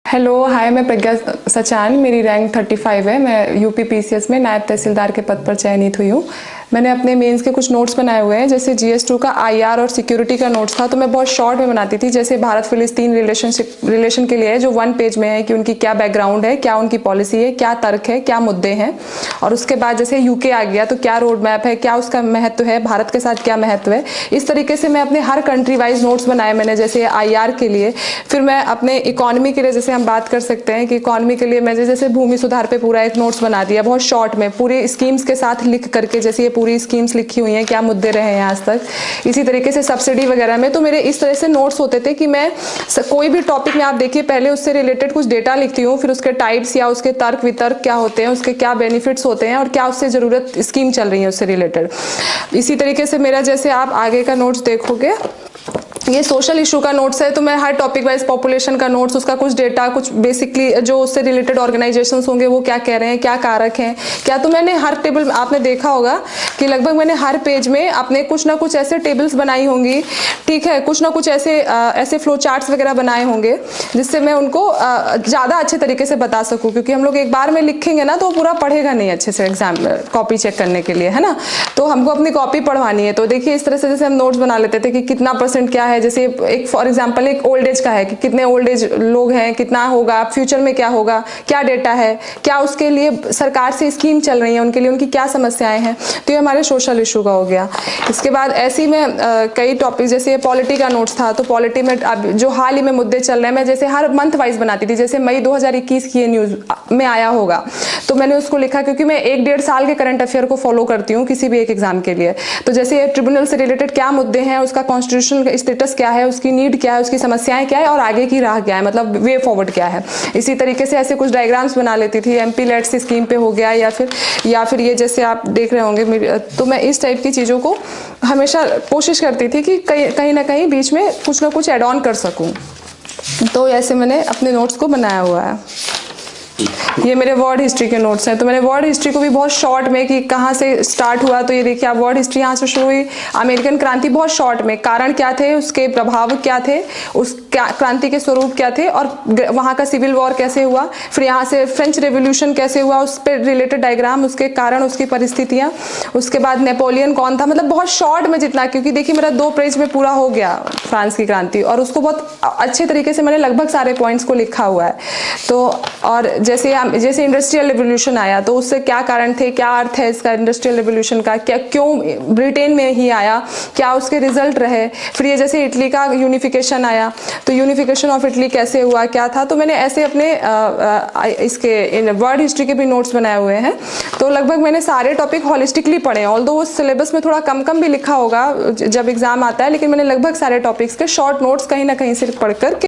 Hello hi, मैं प्रज्ञा सचान। मेरी rank 35 है। मैं यूपी पीसीएस में नायब तहसीलदार के पद पर चयनित हुई हूँ। मैंने अपने मेंस के कुछ नोट्स बनाए हुए हैं, जैसे जीएस2 का आईआर और सिक्योरिटी का नोट्स था, तो मैं बहुत शॉर्ट में बनाती थी। जैसे भारत फिलिस्तीन रिलेशन के लिए है, जो 1 पेज में है कि उनकी क्या बैकग्राउंड है, क्या उनकी पॉलिसी है, क्या तर्क है, क्या मुद्दे हैं। और उसके बाद जैसे यूके आ गया तो क्या रोड मैप है, क्या उसका महत्व है, भारत के साथ क्या महत्व है। इस तरीके से मैं अपने हर कंट्री वाइज नोट्स बनाए मैंने, जैसे आईआर के लिए। फिर मैं अपने इकोनॉमी के लिए, जैसे हम बात कर सकते हैं कि इकोनॉमी के लिए मैं जैसे भूमि सुधार पे पूरा एक नोट्स बना दिया, बहुत शॉर्ट में, पूरी स्कीम्स के साथ लिख करके। जैसे ये पूरी स्कीम्स लिखी हुई हैं, क्या मुद्दे रहे हैं आज तक। इसी तरीके से सब्सिडी वगैरह में तो मेरे इस तरह से नोट्स होते थे कि मैं कोई भी टॉपिक में, आप देखिए, पहले उससे रिलेटेड कुछ डेटा लिखती हूँ, फिर उसके टाइप्स या उसके तर्क वितर्क क्या होते हैं, उसके क्या बेनिफिट्स होते हैं और क्या उससे जरूरत स्कीम चल रही है उससे रिलेटेड। इसी तरीके से मेरा, जैसे आप आगे का नोट्स देखोगे, ये सोशल इशू का नोट्स है, तो मैं हर टॉपिक वाइज पॉपुलेशन का नोट्स, उसका कुछ डेटा, कुछ बेसिकली जो उससे रिलेटेड ऑर्गेनाइजेशंस होंगे वो क्या कह रहे हैं, क्या कारक हैं क्या। तो मैंने हर टेबल, आपने देखा होगा कि लगभग मैंने हर पेज में अपने कुछ ना कुछ ऐसे टेबल्स बनाई होंगी, ठीक है, कुछ ना कुछ ऐसे फ्लो चार्ट्स वगैरह बनाए होंगे, जिससे मैं उनको ज़्यादा अच्छे तरीके से बता सकूँ। क्योंकि हम लोग एक बार में लिखेंगे ना तो पूरा पढ़ेगा नहीं अच्छे से एग्जाम कॉपी चेक करने के लिए, है ना। तो हमको अपनी कॉपी पढ़वानी है। तो देखिए, इस तरह से जैसे हम नोट्स बना लेते थे कि कितना % क्या है, जैसे एक फॉर एग्जांपल एक ओल्ड एज का है कि कितने ओल्ड एज लोग हैं, कितना होगा फ्यूचर में, क्या होगा, क्या डेटा है, क्या उसके लिए सरकार से स्कीम चल रही है, उनके लिए उनकी क्या समस्याएं हैं। तो ये हमारे सोशल इशू का हो गया। इसके बाद ऐसे ही में कई टॉपिक, जैसे पॉलिटी का नोट्स था, तो पॉलिटी में अब जो हाल ही में मुद्दे चल रहे हैं, मैं जैसे हर मंथ वाइज बनाती थी। जैसे मई 2021 की ये न्यूज में आया होगा तो मैंने उसको लिखा, क्योंकि मैं 1-1.5 साल के करंट अफेयर को फॉलो करती हूँ किसी भी एक एग्जाम के लिए। तो जैसे ट्रिब्यूनल से रिलेटेड क्या मुद्दे हैं, उसका कॉन्स्टिट्यूशनल स्टेटस क्या है, उसकी नीड क्या है, उसकी समस्याएं क्या है और आगे की राह क्या है, मतलब वे फॉरवर्ड क्या है। इसी तरीके से ऐसे कुछ डायग्राम्स बना लेती थी। एमपी लेट्स स्कीम पे हो गया, या फिर ये जैसे आप देख रहे होंगे। तो मैं इस टाइप की चीज़ों को हमेशा कोशिश करती थी कि कहीं ना कहीं बीच में कुछ ना कुछ एड ऑन कर सकूं। तो ऐसे मैंने अपने नोट्स को बनाया हुआ है। ये मेरे वर्ल्ड हिस्ट्री के नोट्स हैं। तो मैंने वर्ल्ड हिस्ट्री को भी बहुत शॉर्ट में, कि कहाँ से स्टार्ट हुआ, तो ये देखिए आप, वर्ल्ड हिस्ट्री यहाँ से शुरू हुई, अमेरिकन क्रांति बहुत शॉर्ट में, कारण क्या थे, उसके प्रभाव क्या थे, उस क्रांति के स्वरूप क्या थे, और वहाँ का सिविल वॉर कैसे हुआ, फिर यहाँ से फ्रेंच रेवोल्यूशन कैसे हुआ, उस पर रिलेटेड डायग्राम, उसके कारण, उसकी परिस्थितियाँ। उसके बाद नेपोलियन कौन था, मतलब बहुत शॉर्ट में जितना, क्योंकि देखिए मेरा 2 पेज में पूरा हो गया फ्रांस की क्रांति, और उसको बहुत अच्छे तरीके से मैंने लगभग सारे पॉइंट्स को लिखा हुआ है। तो और जैसे इंडस्ट्रियल रिवोल्यूशन आया, तो उससे क्या कारण थे, क्या अर्थ है इसका इंडस्ट्रियल रिवोल्यूशन का, क्या क्यों ब्रिटेन में ही आया, क्या उसके रिजल्ट रहे। फिर ये जैसे इटली का यूनिफिकेशन आया, तो यूनिफिकेशन ऑफ इटली कैसे हुआ, क्या था। तो मैंने ऐसे अपने इसके वर्ल्ड हिस्ट्री के भी नोट्स बनाए हुए हैं। तो लगभग मैंने सारे टॉपिक हॉलिस्टिकली पढ़े, ऑल्दो वो सिलेबस में थोड़ा कम कम भी लिखा होगा जब एग्जाम आता है, लेकिन मैंने लगभग सारे टॉपिक्स के शॉर्ट नोट्स कहीं ना कहीं से पढ़कर